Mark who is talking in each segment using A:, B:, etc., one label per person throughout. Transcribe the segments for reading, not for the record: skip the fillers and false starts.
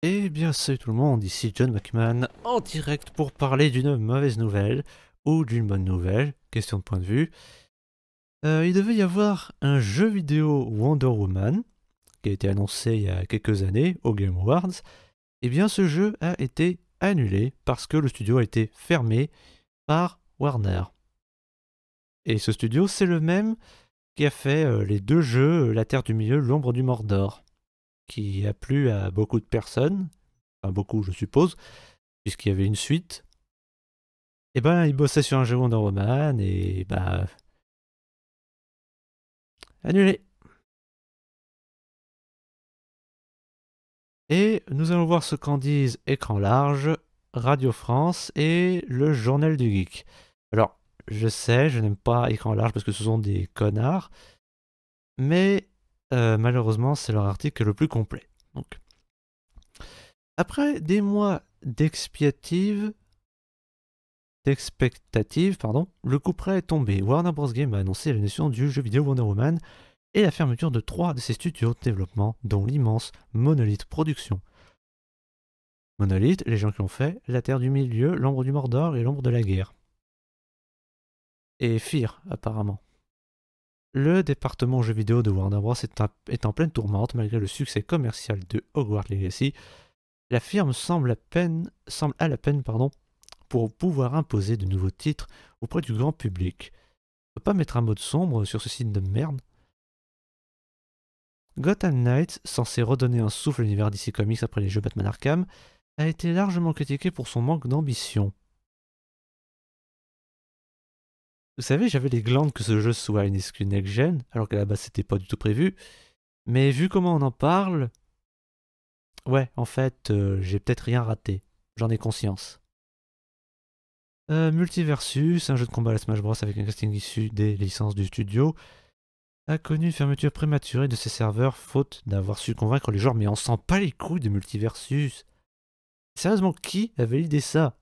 A: Eh bien salut tout le monde, ici John McMahon en direct pour parler d'une mauvaise nouvelle ou d'une bonne nouvelle, question de point de vue. Il devait y avoir un jeu vidéo Wonder Woman qui a été annoncé il y a quelques années au Game Awards. Eh bien ce jeu a été annulé parce que le studio a été fermé par Warner. Et ce studio c'est le même qui a fait les deux jeux La Terre du Milieu, L'Ombre du Mordor, qui a plu à beaucoup de personnes, enfin beaucoup je suppose, puisqu'il y avait une suite. Et ben, il bossait sur un jeu Wonder Woman et bah, annulé. Et nous allons voir ce qu'en disent Écran Large, Radio France et le Journal du Geek. Alors, je sais, je n'aime pas Écran Large parce que ce sont des connards, mais malheureusement, c'est leur article le plus complet. Donc, après des mois d'expectative, le coup près est tombé. Warner Bros. Game a annoncé l'annulation du jeu vidéo Wonder Woman et la fermeture de 3 de ses studios de développement, dont l'immense Monolith Productions. Monolith, les gens qui ont fait La Terre du Milieu, L'Ombre du Mordor et L'Ombre de la Guerre. Et Fear, apparemment. Le département jeux vidéo de Warner Bros. Est en pleine tourmente malgré le succès commercial de Hogwarts Legacy. La firme semble à la peine pour pouvoir imposer de nouveaux titres auprès du grand public. On peut pas mettre un mode sombre sur ce site de merde. Gotham Knights, censé redonner un souffle à l'univers DC Comics après les jeux Batman Arkham, a été largement critiqué pour son manque d'ambition. Vous savez, j'avais les glandes que ce jeu soit une exclu next-gen, alors qu'à la base c'était pas du tout prévu, mais vu comment on en parle, ouais, en fait, j'ai peut-être rien raté, j'en ai conscience. Multiversus, un jeu de combat à la Smash Bros avec un casting issu des licences du studio, a connu une fermeture prématurée de ses serveurs faute d'avoir su convaincre les joueurs, mais on sent pas les couilles de Multiversus. Sérieusement, qui avait l'idée ça?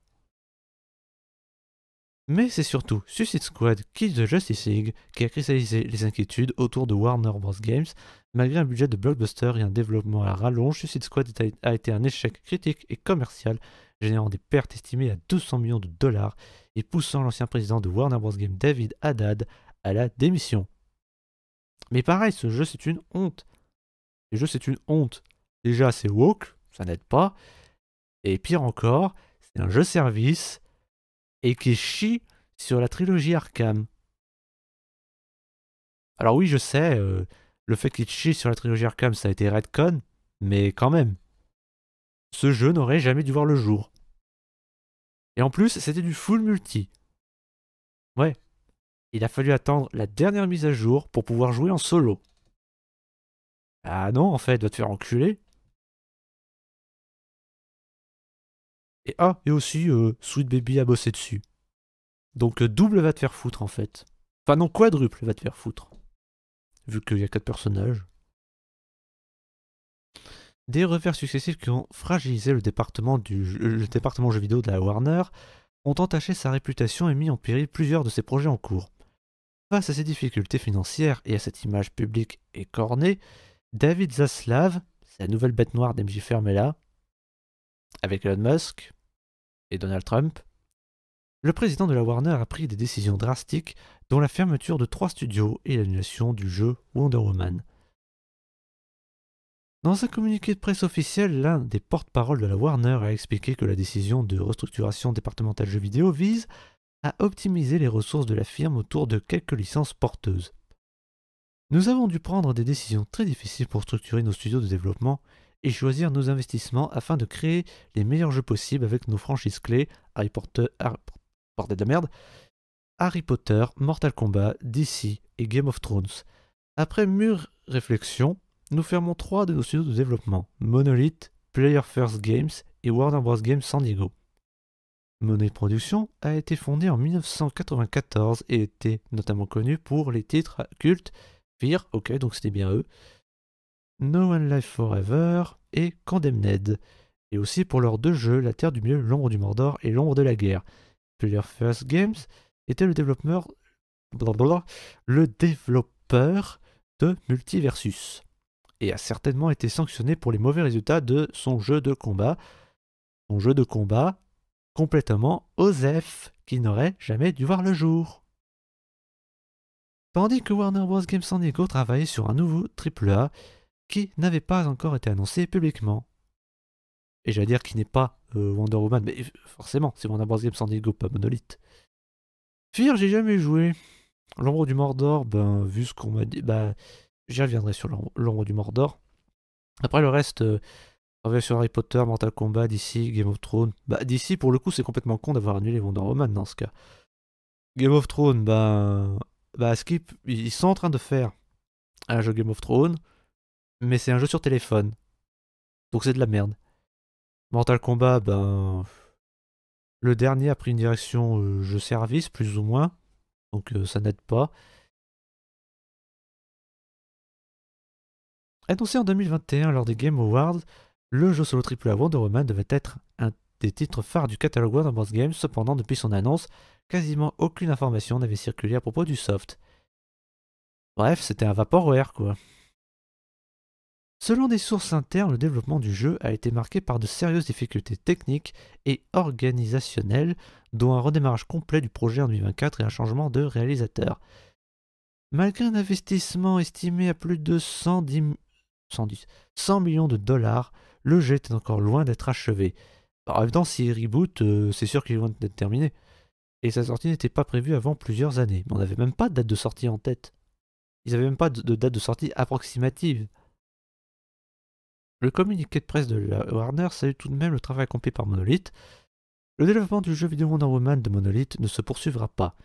A: Mais c'est surtout Suicide Squad Kill the Justice League qui a cristallisé les inquiétudes autour de Warner Bros. Games. Malgré un budget de blockbuster et un développement à rallonge, Suicide Squad a été un échec critique et commercial, générant des pertes estimées à 200 millions de dollars et poussant l'ancien président de Warner Bros. Games, David Haddad, à la démission. Mais pareil, ce jeu c'est une honte. Ce jeu c'est une honte. Déjà c'est woke, ça n'aide pas. Et pire encore, c'est un jeu service et qui chie sur la trilogie Arkham. Alors oui, je sais, le fait qu'il chie sur la trilogie Arkham, ça a été retcon, mais quand même, ce jeu n'aurait jamais dû voir le jour. Et en plus, c'était du full multi. Ouais, il a fallu attendre la dernière mise à jour pour pouvoir jouer en solo. Ah non, en fait, va te faire enculer. Et aussi, Sweet Baby a bossé dessus. Donc double va te faire foutre en fait. Enfin non, quadruple va te faire foutre. Vu qu'il y a 4 personnages. Des revers successifs qui ont fragilisé le département jeux vidéo de la Warner ont entaché sa réputation et mis en péril plusieurs de ses projets en cours. Face à ces difficultés financières et à cette image publique écornée, David Zaslav, c'est la nouvelle bête noire d'MJ Fermella, avec Elon Musk et Donald Trump, le président de la Warner a pris des décisions drastiques, dont la fermeture de 3 studios et l'annulation du jeu Wonder Woman. Dans un communiqué de presse officiel, l'un des porte-paroles de la Warner a expliqué que la décision de restructuration départementale jeux vidéo vise à optimiser les ressources de la firme autour de quelques licences porteuses. Nous avons dû prendre des décisions très difficiles pour structurer nos studios de développement et choisir nos investissements afin de créer les meilleurs jeux possibles avec nos franchises clés Harry Potter, Mortal Kombat, DC et Game of Thrones. Après mûre réflexion, nous fermons 3 de nos studios de développement, Monolith, Player First Games et Warner Bros. Games San Diego. Monolith Productions a été fondée en 1994 et était notamment connue pour les titres cultes Fear, ok donc c'était bien eux, No One Life Forever et Condemned, et aussi pour leurs 2 jeux, La Terre du Milieu, L'Ombre du Mordor et L'Ombre de la Guerre. Player First Games était le développeur de Multiversus, et a certainement été sanctionné pour les mauvais résultats de son jeu de combat. Son jeu de combat complètement OSEF, qui n'aurait jamais dû voir le jour. Tandis que Warner Bros. Games San Diego travaillait sur un nouveau AAA qui n'avait pas encore été annoncé publiquement. Et j'allais dire qu'il n'est pas Wonder Woman, mais forcément, c'est Warner Bros. Games San Diego, pas Monolith. Fear, j'ai jamais joué. L'ombre du Mordor, ben, vu ce qu'on m'a dit, j'y reviendrai sur l'ombre du Mordor. Après le reste, travailler sur Harry Potter, Mortal Kombat, DC, Game of Thrones. DC, pour le coup, c'est complètement con d'avoir annulé Wonder Woman dans ce cas. Game of Thrones, Skip, ils sont en train de faire un jeu Game of Thrones, mais c'est un jeu sur téléphone. Donc c'est de la merde. Mortal Kombat, le dernier a pris une direction jeu service, plus ou moins. Donc ça n'aide pas. Annoncé en 2021 lors des Game Awards, le jeu solo AAA Wonder Woman devait être un des titres phares du catalogue Warner Bros. Games. Cependant, depuis son annonce, quasiment aucune information n'avait circulé à propos du soft. Bref, c'était un vaporware, quoi. Selon des sources internes, le développement du jeu a été marqué par de sérieuses difficultés techniques et organisationnelles, dont un redémarrage complet du projet en 2024 et un changement de réalisateur. Malgré un investissement estimé à plus de 100 millions de dollars, le jeu était encore loin d'être achevé. En même temps, s'il reboot, c'est sûr qu'il est loin d'être terminé. Et sa sortie n'était pas prévue avant plusieurs années. Mais on n'avait même pas de date de sortie en tête. Ils n'avaient même pas de date de sortie approximative. Le communiqué de presse de la Warner salue tout de même le travail accompli par Monolith. Le développement du jeu vidéo Wonder Woman de Monolith ne se poursuivra pas.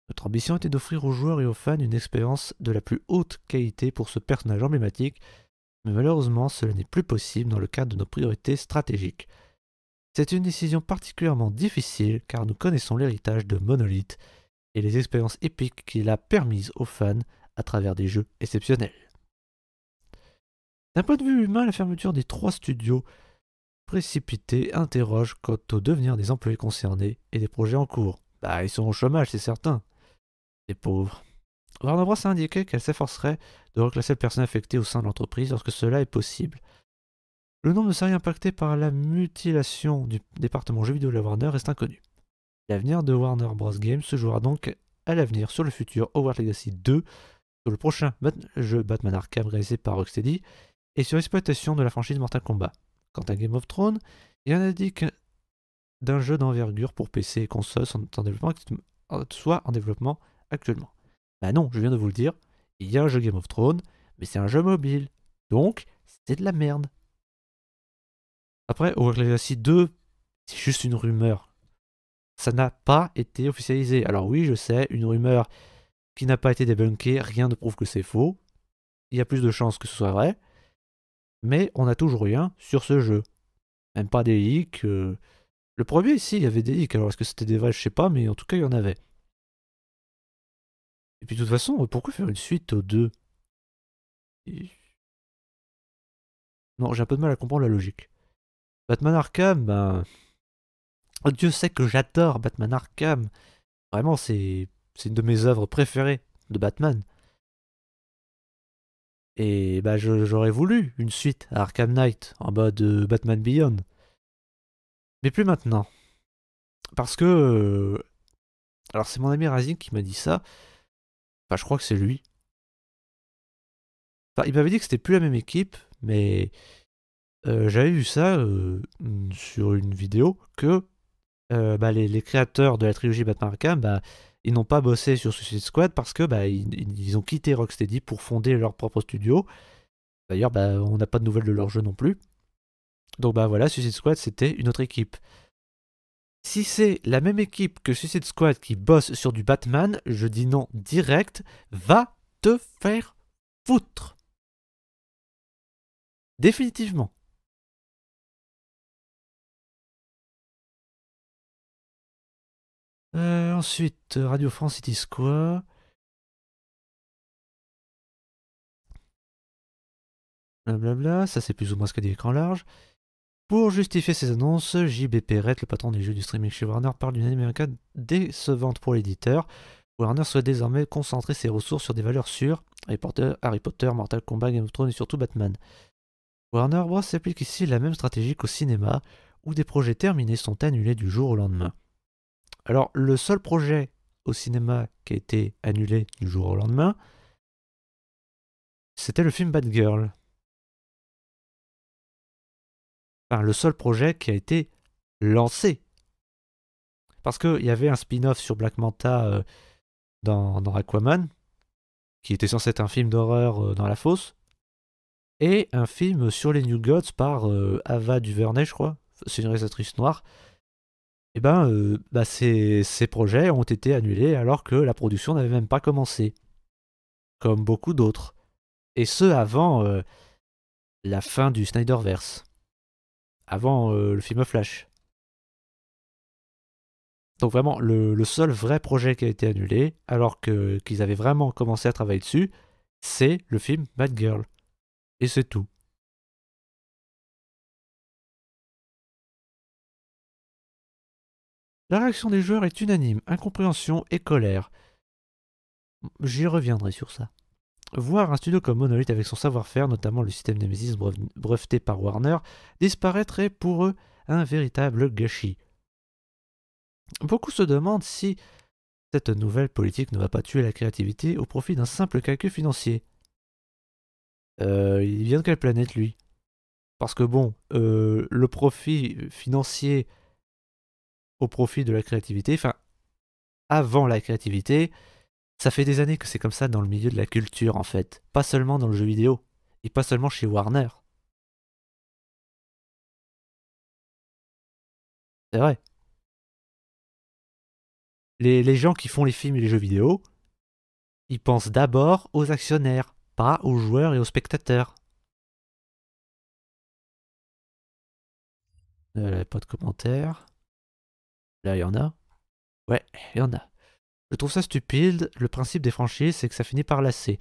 A: Notre ambition était d'offrir aux joueurs et aux fans une expérience de la plus haute qualité pour ce personnage emblématique, mais malheureusement cela n'est plus possible dans le cadre de nos priorités stratégiques. C'est une décision particulièrement difficile car nous connaissons l'héritage de Monolith et les expériences épiques qu'il a permises aux fans à travers des jeux exceptionnels. D'un point de vue humain, la fermeture des 3 studios précipités interroge quant au devenir des employés concernés et des projets en cours. Ils sont au chômage, c'est certain. Les pauvres. Warner Bros. A indiqué qu'elle s'efforcerait de reclasser le personnel affecté au sein de l'entreprise lorsque cela est possible. Le nombre de salariés impactés par la mutilation du département jeux vidéo de la Warner reste inconnu. L'avenir de Warner Bros. Games se jouera donc à l'avenir sur le futur Hogwarts Legacy 2, sur le prochain jeu Batman Arkham réalisé par Rocksteady, et sur l'exploitation de la franchise Mortal Kombat. Quant à Game of Thrones, il y en a dit d'un jeu d'envergure pour PC et console soit en développement actuellement. Non, je viens de vous le dire, il y a un jeu Game of Thrones, mais c'est un jeu mobile. Donc, c'est de la merde. Après, Hogwarts Legacy 2, c'est juste une rumeur. Ça n'a pas été officialisé. Alors oui, je sais, une rumeur qui n'a pas été débunkée, rien ne prouve que c'est faux. Il y a plus de chances que ce soit vrai. Mais on n'a toujours rien sur ce jeu. Même pas des leaks. Le premier, ici, il y avait des leaks. Alors est-ce que c'était des vrais, je sais pas, mais en tout cas, il y en avait. Et puis de toute façon, pourquoi faire une suite aux 2 ? Non, j'ai un peu de mal à comprendre la logique. Batman Arkham, Dieu sait que j'adore Batman Arkham. Vraiment, c'est une de mes œuvres préférées de Batman. Et j'aurais voulu une suite à Arkham Knight en mode Batman Beyond. Mais plus maintenant. Parce que... alors c'est mon ami Razin qui m'a dit ça. Enfin, je crois que c'est lui. Enfin, il m'avait dit que c'était plus la même équipe, mais j'avais vu ça sur une vidéo que les créateurs de la trilogie Batman Arkham, ils n'ont pas bossé sur Suicide Squad parce que ils ont quitté Rocksteady pour fonder leur propre studio. D'ailleurs, on n'a pas de nouvelles de leur jeu non plus. Donc voilà, Suicide Squad, c'était une autre équipe. Si c'est la même équipe que Suicide Squad qui bosse sur du Batman, je dis non direct, va te faire foutre. Définitivement. Ensuite, Radio France City Squad. Blablabla, ça c'est plus ou moins ce qu'a dit l'écran large. Pour justifier ces annonces, JB Perrette, le patron des jeux du streaming chez Warner, parle d'une année américaine décevante pour l'éditeur. Warner souhaite désormais concentrer ses ressources sur des valeurs sûres Harry Potter, Mortal Kombat, Game of Thrones et surtout Batman. Warner Bros. S'applique ici la même stratégie qu'au cinéma, où des projets terminés sont annulés du jour au lendemain. Alors, le seul projet au cinéma qui a été annulé du jour au lendemain, c'était le film Bad Girl. Enfin, le seul projet qui a été lancé. Parce qu'il y avait un spin-off sur Black Manta dans Aquaman, qui était censé être un film d'horreur dans la fosse, et un film sur les New Gods par Ava DuVernay, je crois. C'est une réalisatrice noire. Et ces projets ont été annulés alors que la production n'avait même pas commencé. Comme beaucoup d'autres. Et ce, avant la fin du Snyderverse. Avant le film Flash. Donc vraiment, le seul vrai projet qui a été annulé, alors qu'ils avaient vraiment commencé à travailler dessus, c'est le film Bad Girl. Et c'est tout. La réaction des joueurs est unanime, incompréhension et colère. J'y reviendrai sur ça. Voir un studio comme Monolith avec son savoir-faire, notamment le système Nemesis breveté par Warner, disparaîtrait pour eux un véritable gâchis. Beaucoup se demandent si cette nouvelle politique ne va pas tuer la créativité au profit d'un simple calcul financier. Il vient de quelle planète, lui? Parce que bon, le profit financier au profit de la créativité, enfin, avant la créativité, ça fait des années que c'est comme ça dans le milieu de la culture, en fait. Pas seulement dans le jeu vidéo, et pas seulement chez Warner. C'est vrai. Les gens qui font les films et les jeux vidéo, ils pensent d'abord aux actionnaires, pas aux joueurs et aux spectateurs. Pas de commentaires. Là, il y en a. Ouais, il y en a. Je trouve ça stupide. Le principe des franchises, c'est que ça finit par lasser.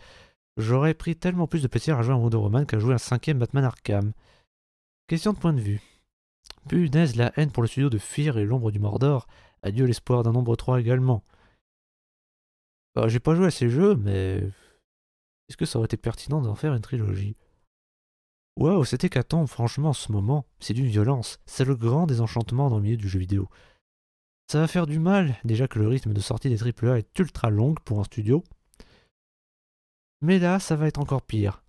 A: J'aurais pris tellement plus de plaisir à jouer à Wonder Woman qu'à jouer un 5ème Batman Arkham. Question de point de vue. Punaise, la haine pour le studio de Fear et l'ombre du Mordor. Adieu l'espoir d'un nombre 3 également. Bah, j'ai pas joué à ces jeux, mais est-ce que ça aurait été pertinent d'en faire une trilogie? Waouh, c'était qu'attendre, franchement, en ce moment, c'est d'une violence. C'est le grand désenchantement dans le milieu du jeu vidéo. Ça va faire du mal, déjà que le rythme de sortie des AAA est ultra long pour un studio. Mais là, ça va être encore pire.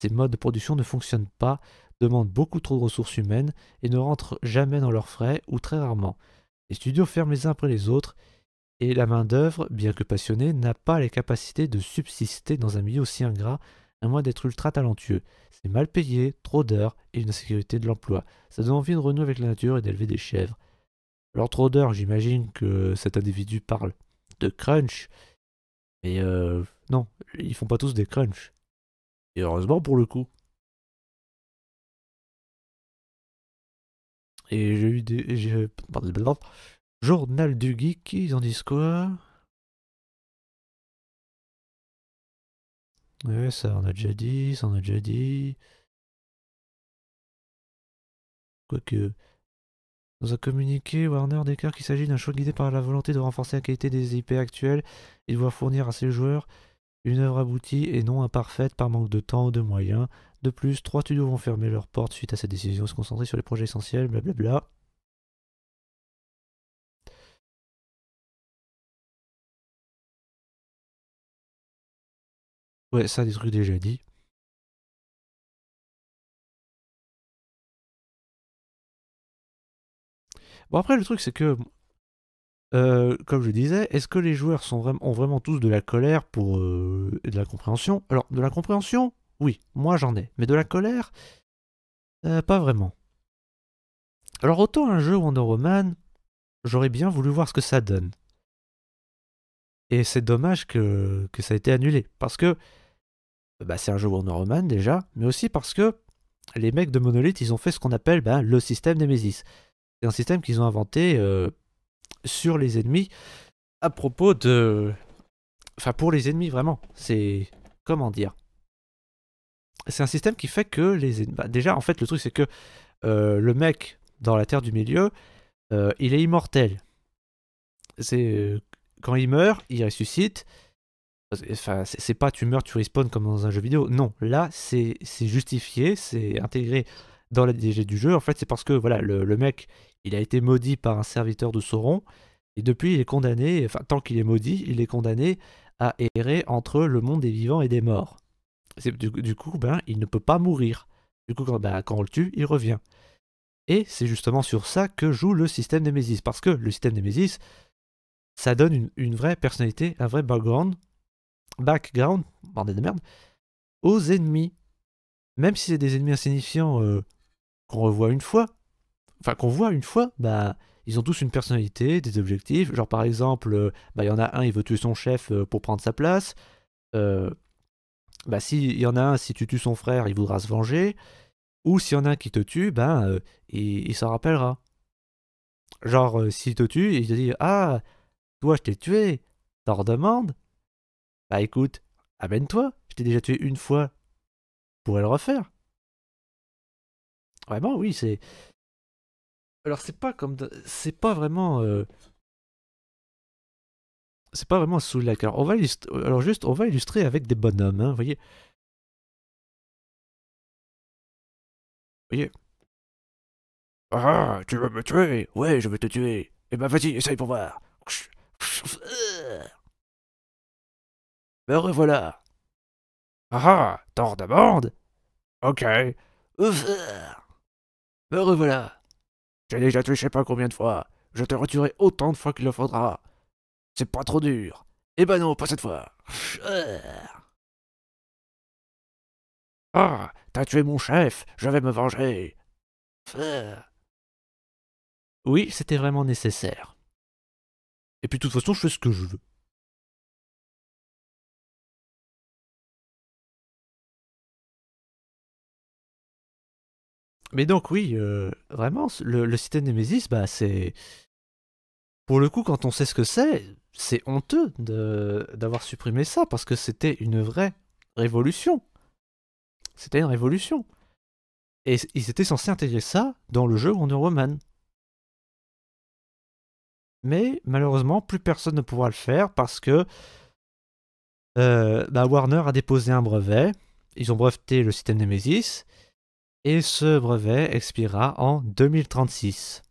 A: Ces modes de production ne fonctionnent pas, demandent beaucoup trop de ressources humaines et ne rentrent jamais dans leurs frais ou très rarement. Les studios ferment les uns après les autres et la main-d'œuvre, bien que passionnée, n'a pas les capacités de subsister dans un milieu aussi ingrat, à moins d'être ultra talentueux. C'est mal payé, trop d'heures et une insécurité de l'emploi. Ça donne envie de renouer avec la nature et d'élever des chèvres. Alors trop d'heures, j'imagine que cet individu parle de crunch, mais non, ils font pas tous des crunchs. Et heureusement pour le coup. Et j'ai eu des... Journal du Geek, ils en disent quoi? Ouais, ça on a déjà dit, ça on a déjà dit. Quoique... Dans un communiqué, Warner déclare qu'il s'agit d'un choix guidé par la volonté de renforcer la qualité des IP actuelles et de pouvoir fournir à ses joueurs une œuvre aboutie et non imparfaite par manque de temps ou de moyens. De plus, 3 studios vont fermer leurs portes suite à cette décision, se concentrer sur les projets essentiels, blablabla. Ouais, ça, des trucs déjà dit. Bon, après, le truc, c'est que, comme je disais, est-ce que les joueurs ont vraiment tous de la colère pour et de la compréhension? Alors, de la compréhension, oui, moi j'en ai. Mais de la colère, pas vraiment. Alors, autant un jeu Wonder Woman, j'aurais bien voulu voir ce que ça donne. Et c'est dommage que ça ait été annulé. Parce que c'est un jeu Wonder Woman déjà, mais aussi parce que les mecs de Monolith, ils ont fait ce qu'on appelle le système Nemesis. C'est un système qu'ils ont inventé sur les ennemis à propos de... Enfin, pour les ennemis, vraiment. C'est... Comment dire? C'est un système qui fait que les ennemis... déjà, en fait, le truc, c'est que le mec, dans la Terre du Milieu, il est immortel. C'est... quand il meurt, il ressuscite. Enfin, c'est pas tu meurs, tu respawns comme dans un jeu vidéo. Non, là, c'est justifié, c'est intégré dans la DG du jeu. En fait, c'est parce que voilà, le mec, il a été maudit par un serviteur de Sauron, et depuis, il est condamné, enfin, tant qu'il est maudit, il est condamné à errer entre le monde des vivants et des morts. Du coup, ben, il ne peut pas mourir. Du coup, quand on le tue, il revient. Et c'est justement sur ça que joue le système Nemesis. Parce que le système Nemesis, ça donne une vraie personnalité, un vrai background, bordel de merde, aux ennemis. Même si c'est des ennemis insignifiants qu'on revoit une fois, enfin qu'on voit une fois, bah ils ont tous une personnalité, des objectifs. Genre par exemple, bah il y en a un, il veut tuer son chef pour prendre sa place. Euh, Bah s'il y en a un, si tu tues son frère, il voudra se venger. Ou s'il y en a un qui te tue, ben il s'en rappellera. Genre s'il te tue, il te dit ah toi je t'ai tué, t'en redemandes. Bah écoute, amène-toi, je t'ai déjà tué une fois, je pourrais le refaire. Vraiment oui c'est. Alors c'est pas vraiment c'est pas vraiment sous la carte. Alors juste on va illustrer avec des bonhommes, hein, voyez. Voyez. Ah, tu veux me tuer? Ouais, je veux te tuer. Eh ben vas-y, essaye pour voir. Me revoilà. Ah, t'en demandes? Ok. Me revoilà. J'ai déjà tué je sais pas combien de fois. Je te retuerai autant de fois qu'il le faudra. C'est pas trop dur. Eh ben non, pas cette fois. Ah, t'as tué mon chef, je vais me venger. Oui, c'était vraiment nécessaire. Et puis de toute façon, je fais ce que je veux. Mais donc oui, vraiment, le système Nemesis, bah c'est... Pour le coup, quand on sait ce que c'est honteux d'avoir supprimé ça, parce que c'était une vraie révolution. C'était une révolution. Et ils étaient censés intégrer ça dans le jeu Wonder Woman. Mais malheureusement, plus personne ne pourra le faire parce que bah, Warner a déposé un brevet. Ils ont breveté le système Nemesis. Et ce brevet expirera en 2036.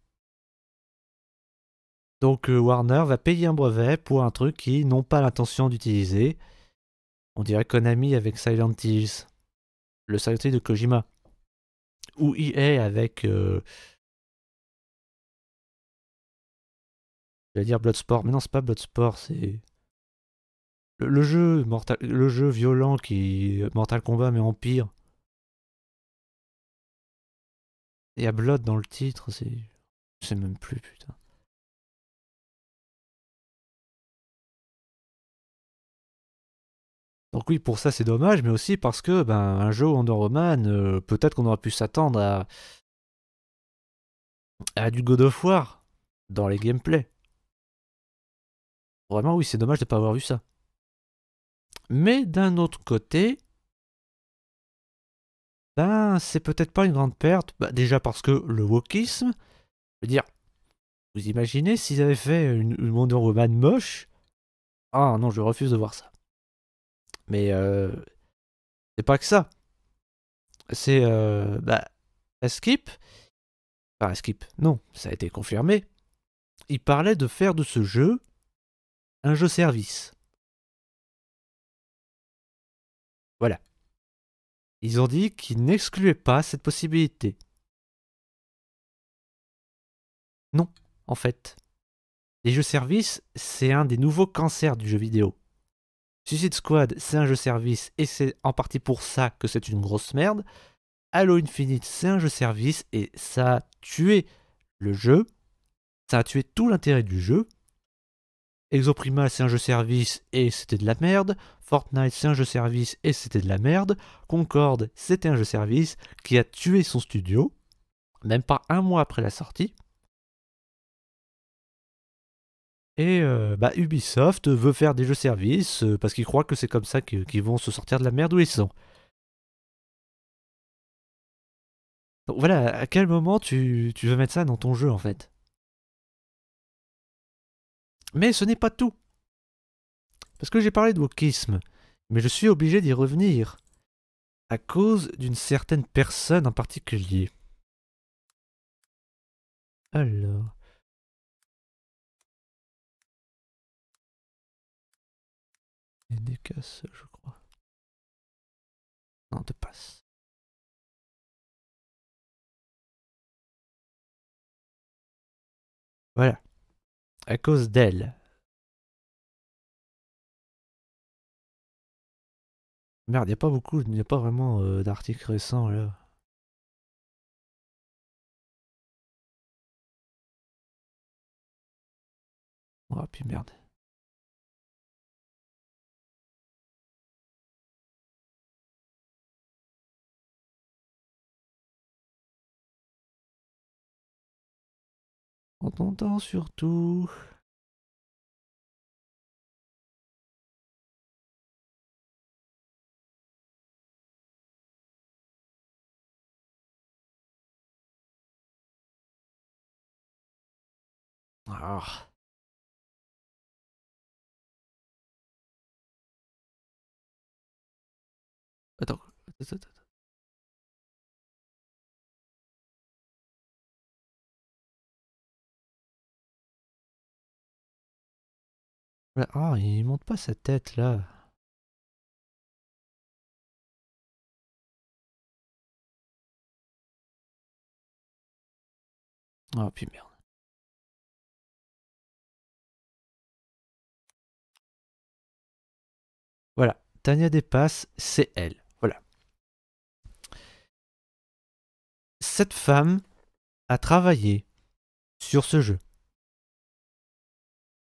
A: Donc Warner va payer un brevet pour un truc qu'ils n'ont pas l'intention d'utiliser. On dirait Konami avec Silent Hills. Le Silent Hill de Kojima. Ou EA avec... j'allais dire Bloodsport. Mais non, c'est pas Bloodsport, c'est... Le jeu violent qui... Mortal Kombat mais en pire. Il y a Blood dans le titre, c'est... Je sais même plus, putain. Donc oui, pour ça c'est dommage, mais aussi parce que ben un jeu Wonder Woman, peut-être qu'on aurait pu s'attendre à du God of War dans les gameplays. Vraiment oui, c'est dommage de ne pas avoir vu ça. Mais d'un autre côté, ben c'est peut-être pas une grande perte. Bah, déjà parce que le wokisme, je veux dire, vous imaginez s'ils avaient fait une Wonder Woman moche? Ah non, je refuse de voir ça. Mais c'est pas que ça. C'est bah, Skip, enfin Skip, non, ça a été confirmé. Il parlait de faire de ce jeu un jeu service. Voilà. Ils ont dit qu'ils n'excluaient pas cette possibilité. Non, en fait. Les jeux services, c'est un des nouveaux cancers du jeu vidéo. Suicide Squad, c'est un jeu service et c'est en partie pour ça que c'est une grosse merde. Halo Infinite, c'est un jeu service et ça a tué le jeu. Ça a tué tout l'intérêt du jeu. Exoprimal, c'est un jeu service et c'était de la merde. Fortnite, c'est un jeu service et c'était de la merde. Concorde, c'était un jeu service qui a tué son studio, même pas un mois après la sortie. Et bah, Ubisoft veut faire des jeux services parce qu'ils croient que c'est comme ça qu'ils vont se sortir de la merde où ils sont. Donc voilà, à quel moment tu veux mettre ça dans ton jeu en fait? Mais ce n'est pas tout. Parce que j'ai parlé de wokisme, mais je suis obligé d'y revenir. À cause d'une certaine personne en particulier. Alors... Il y a des casses, je crois. Non, de passe. Voilà. À cause d'elle. Merde, y a pas beaucoup, y a pas vraiment d'articles récents là. Oh, puis merde. En t'entend surtout. Ah. Attends. Attends. Ah, il monte pas sa tête là. Ah, puis merde. Voilà. Tania dépasse, c'est elle. Voilà. Cette femme a travaillé sur ce jeu.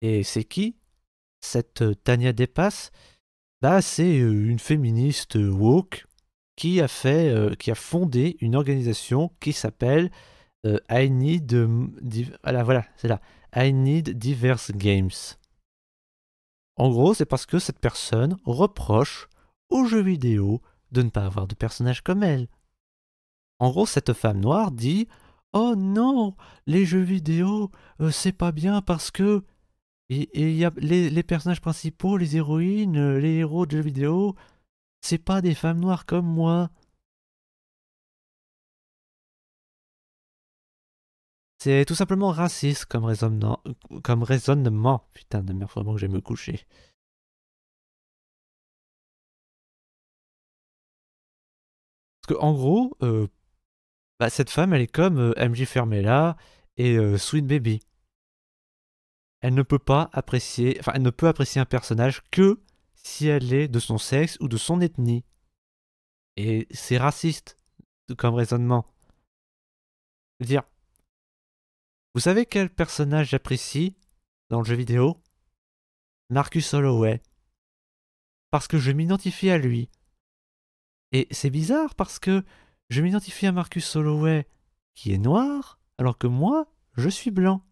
A: Et c'est qui cette Tania dépasse? Bah, c'est une féministe woke qui a fondé une organisation qui s'appelle I Need voilà, c'est là. I Need Diverse Games. En gros, c'est parce que cette personne reproche aux jeux vidéo de ne pas avoir de personnages comme elle. En gros, cette femme noire dit oh non, les jeux vidéo, c'est pas bien parce que et y a les personnages principaux, les héroïnes, les héros de jeux vidéo, c'est pas des femmes noires comme moi. C'est tout simplement raciste comme raisonnement. Comme raisonnement. Putain de merde, vraiment que je vais me coucher. Parce que en gros, bah, cette femme, elle est comme MJ Fermella et Sweet Baby. Elle ne peut pas apprécier, enfin, elle ne peut apprécier un personnage que si elle est de son sexe ou de son ethnie. Et c'est raciste comme raisonnement. Je veux dire, vous savez quel personnage j'apprécie dans le jeu vidéo? Marcus Holloway. Parce que je m'identifie à lui. Et c'est bizarre parce que je m'identifie à Marcus Holloway qui est noir, alors que moi, je suis blanc.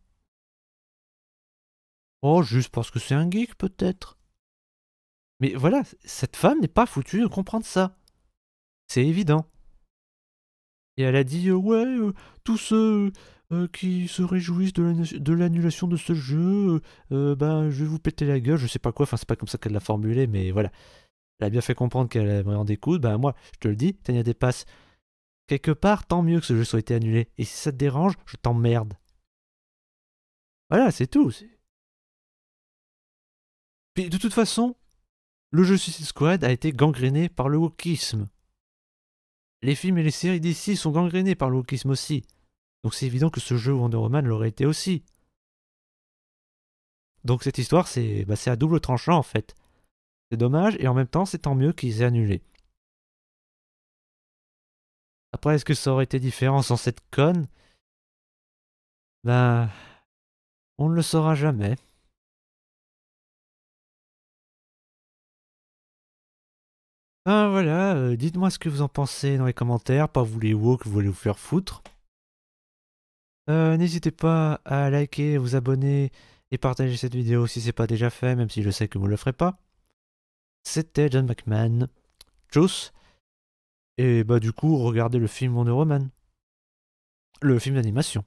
A: Oh, juste parce que c'est un geek peut-être. Mais voilà, cette femme n'est pas foutue de comprendre ça. C'est évident. Et elle a dit ouais, tous ceux qui se réjouissent de l'annulation de ce jeu, ben je vais vous péter la gueule, je sais pas quoi, enfin c'est pas comme ça qu'elle l'a formulé, mais voilà. Elle a bien fait comprendre qu'elle aimerait en découdre, ben moi, je te le dis, Tania dépasse. Quelque part, tant mieux que ce jeu soit été annulé. Et si ça te dérange, je t'emmerde. Voilà, c'est tout. Puis de toute façon, le jeu Suicide Squad a été gangréné par le wokisme. Les films et les séries d'ici sont gangrénés par le wokisme aussi. Donc c'est évident que ce jeu Wonder Woman l'aurait été aussi. Donc cette histoire, c'est à double tranchant en fait. C'est dommage et en même temps, c'est tant mieux qu'ils aient annulé. Après, est-ce que ça aurait été différent sans cette conne? Ben, on ne le saura jamais. Ah voilà, dites-moi ce que vous en pensez dans les commentaires, pas vous les woke, vous voulez vous faire foutre. N'hésitez pas à liker, vous abonner et partager cette vidéo si c'est pas déjà fait, même si je sais que vous le ferez pas. C'était John McMahon. Tchuss. Et bah du coup, regardez le film Wonder Woman. Le film d'animation.